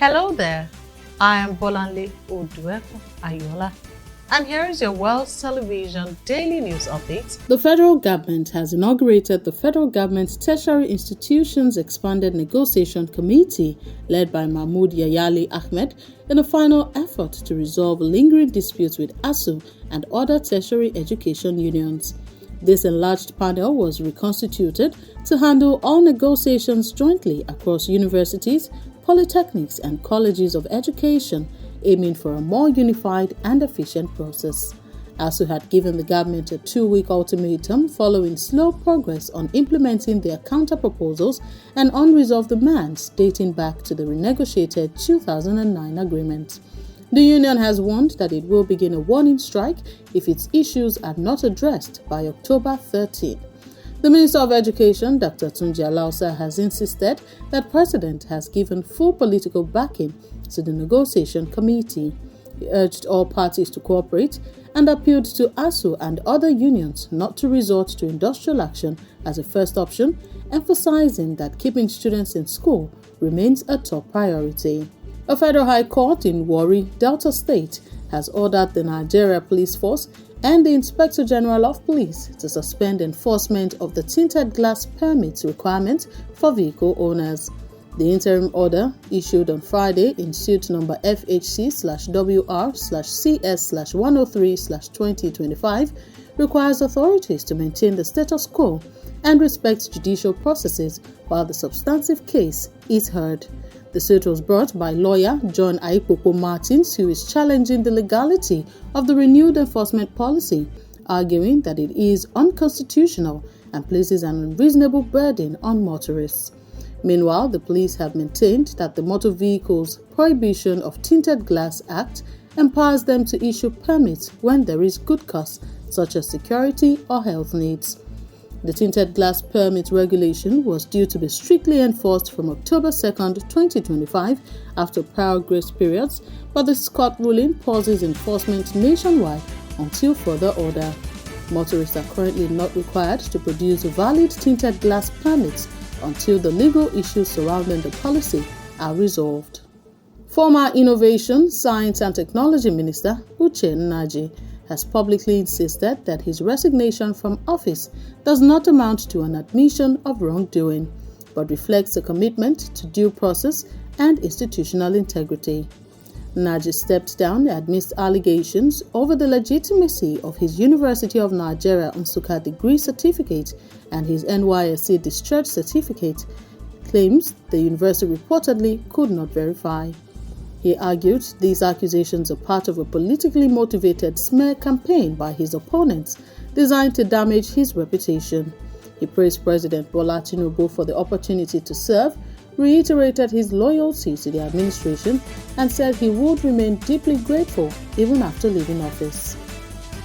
Hello there, I am Bolanle Odueko Ayola, and here is your Wells Television Daily News Update. The federal government has inaugurated the federal government's Tertiary Institutions Expanded Negotiation Committee, led by Mahmud Yayale Ahmed, in a final effort to resolve lingering disputes with ASUU and other tertiary education unions. This enlarged panel was reconstituted to handle all negotiations jointly across universities, polytechnics, and colleges of education, aiming for a more unified and efficient process. ASUU had given the government a 2-week ultimatum following slow progress on implementing their counter-proposals and unresolved demands dating back to the renegotiated 2009 agreement. The union has warned that it will begin a warning strike if its issues are not addressed by October 13. The Minister of Education, Dr. Tunji Alausa, has insisted that the President has given full political backing to the negotiation committee. He urged all parties to cooperate and appealed to ASUU and other unions not to resort to industrial action as a first option, emphasizing that keeping students in school remains a top priority. A federal high court in Warri, Delta State, has ordered the Nigeria Police Force and the Inspector General of Police to suspend enforcement of the tinted glass permit requirement for vehicle owners. The interim order, issued on Friday in suit number FHC/WR/CS/103/2025, requires authorities to maintain the status quo and respect judicial processes while the substantive case is heard. The suit was brought by lawyer John Aikpokpo Martins, who is challenging the legality of the renewed enforcement policy, arguing that it is unconstitutional and places an unreasonable burden on motorists. Meanwhile, the police have maintained that the Motor Vehicles Prohibition of Tinted Glass Act empowers them to issue permits when there is good cause, such as security or health needs. The tinted glass permit regulation was due to be strictly enforced from October 2, 2025, after prior grace periods, but this court ruling pauses enforcement nationwide until further order. Motorists are currently not required to produce valid tinted glass permits until the legal issues surrounding the policy are resolved. Former Innovation, Science and Technology Minister Uche Nnaji has publicly insisted that his resignation from office does not amount to an admission of wrongdoing, but reflects a commitment to due process and institutional integrity. Nnaji stepped down amidst allegations over the legitimacy of his University of Nigeria Nsukka degree certificate and his NYSC discharge certificate, claims the university reportedly could not verify. He argued these accusations are part of a politically motivated smear campaign by his opponents designed to damage his reputation. He praised President Bola Tinubu for the opportunity to serve, reiterated his loyalty to the administration, and said he would remain deeply grateful even after leaving office.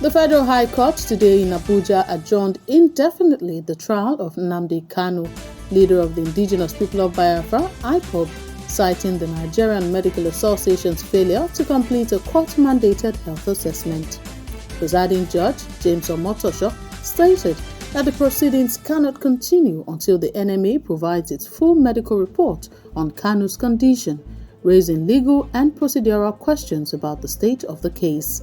The Federal High Court today in Abuja adjourned indefinitely the trial of Nnamdi Kanu, leader of the Indigenous People of Biafra, IPOB, citing the Nigerian Medical Association's failure to complete a court-mandated health assessment. Presiding Judge James Omotosho stated that the proceedings cannot continue until the NMA provides its full medical report on Kanu's condition, raising legal and procedural questions about the state of the case.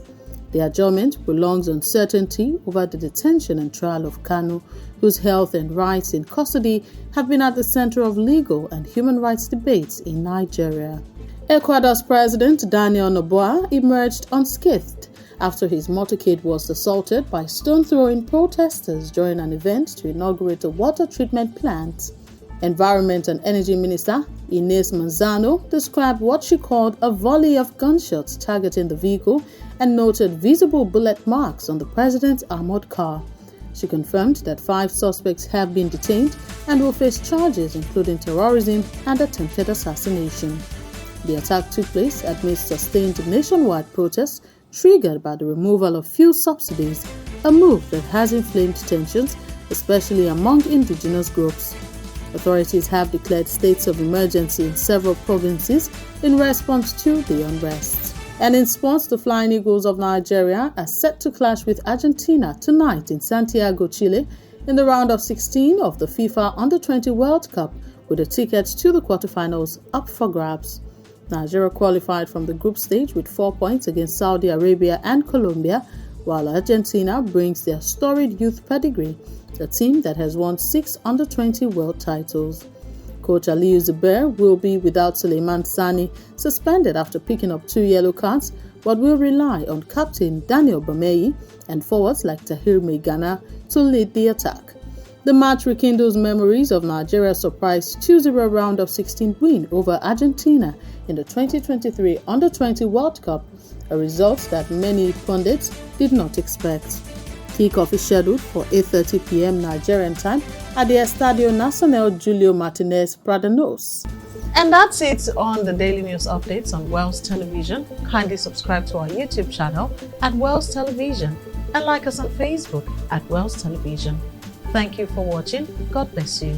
The adjournment prolongs uncertainty over the detention and trial of Kanu, whose health and rights in custody have been at the center of legal and human rights debates in Nigeria. Ecuador's President Daniel Noboa emerged unscathed after his motorcade was assaulted by stone-throwing protesters during an event to inaugurate a water treatment plant. Environment and Energy Minister Inés Manzano described what she called a volley of gunshots targeting the vehicle and noted visible bullet marks on the president's armored car. She confirmed that 5 suspects have been detained and will face charges including terrorism and attempted assassination. The attack took place amidst sustained nationwide protests triggered by the removal of fuel subsidies, a move that has inflamed tensions, especially among indigenous groups. Authorities have declared states of emergency in several provinces in response to the unrest. And in sports, the Flying Eagles of Nigeria are set to clash with Argentina tonight in Santiago, Chile, in the round of 16 of the FIFA Under-20 World Cup, with the tickets to the quarterfinals up for grabs. Nigeria qualified from the group stage with 4 points against Saudi Arabia and Colombia, while Argentina brings their storied youth pedigree, a team that has won 6 under-20 world titles. Coach Aliyu Zubair will be without Suleiman Sani, suspended after picking up 2 yellow cards, but will rely on captain Daniel Bameyi and forwards like Tahir Meghana to lead the attack. The match rekindles memories of Nigeria's surprise 2-0 round of 16 win over Argentina in the 2023 Under-20 World Cup, a result that many pundits did not expect. Kickoff is scheduled for 8:30 p.m. Nigerian time at the Estadio Nacional Julio Martinez Pradenos. And that's it on the daily news updates on Wells Television. Kindly subscribe to our YouTube channel at Wells Television and like us on Facebook at Wells Television. Thank you for watching. God bless you.